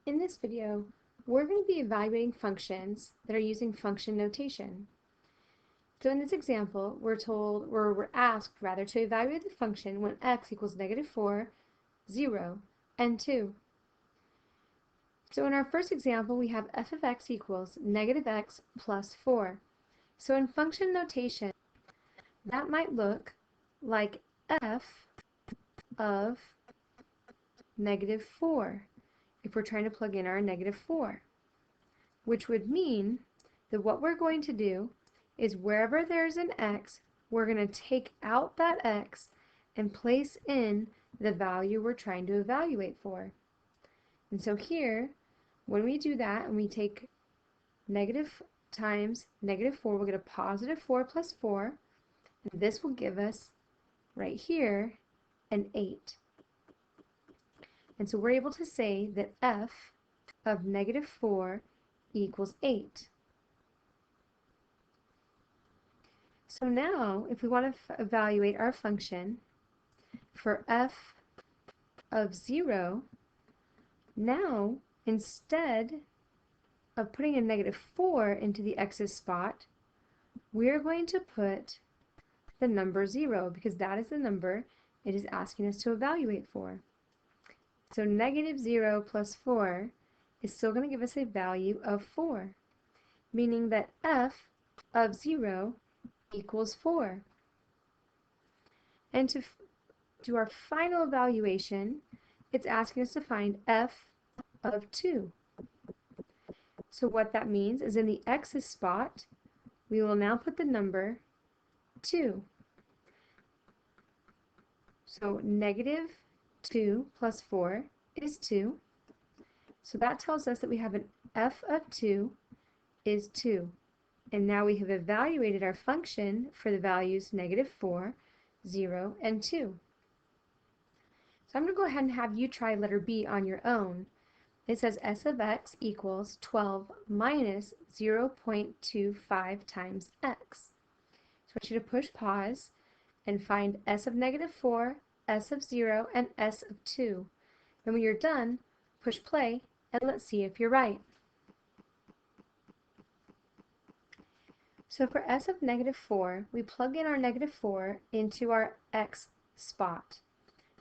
In this video, we're going to be evaluating functions that are using function notation. So in this example, we're asked to evaluate the function when x equals -4, 0, and 2. So in our first example, we have f of x equals -x plus 4. So in function notation, that might look like f of -4 if we're trying to plug in our -4, which would mean that what we're going to do is wherever there's an x, we're going to take out that x and place in the value we're trying to evaluate for. And so here, when we do that and we take negative times -4, we'll get a positive 4 plus 4, and this will give us right here an 8. And so we're able to say that f of -4 equals 8. So now, if we want to evaluate our function for f of 0, now instead of putting a -4 into the x's spot, we're going to put the number 0 because that is the number it is asking us to evaluate for. So -0 plus 4 is still going to give us a value of 4, meaning that f of 0 equals 4. And to do our final evaluation, it's asking us to find f of 2. So what that means is in the x's spot, we will now put the number 2. So -2 plus 4 is 2. So that tells us that we have an f of 2 is 2. And now we have evaluated our function for the values -4, 0, and 2. So I'm going to go ahead and have you try letter B on your own. It says s of x equals 12 minus 0.25 times x. So I want you to push pause and find s of -4, s of 0, and s of 2. And when you're done, push play and let's see if you're right. So for s of -4, we plug in our -4 into our x spot.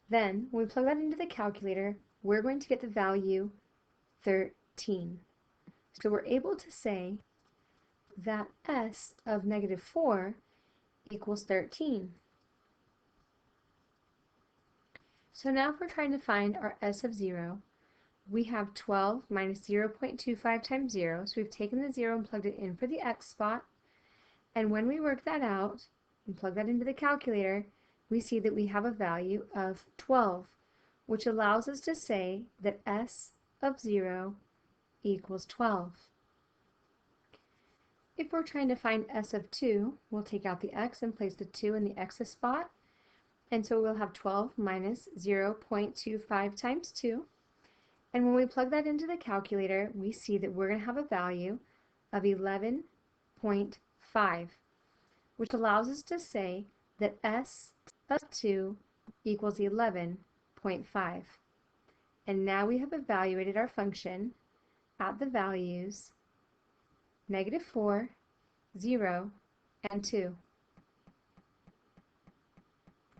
Then, when we plug that into the calculator, we're going to get the value 13. So we're able to say that s of -4 equals 13. So now if we're trying to find our s of 0, we have 12 minus 0.25 times 0. So we've taken the 0 and plugged it in for the x spot. And when we work that out and plug that into the calculator, we see that we have a value of 12, which allows us to say that s of 0 equals 12. If we're trying to find s of 2, we'll take out the x and place the 2 in the x's spot. And so we'll have 12 minus 0.25 times 2. And when we plug that into the calculator, we see that we're going to have a value of 11.5, which allows us to say that s of 2 equals 11.5. And now we have evaluated our function at the values -4, 0, and 2.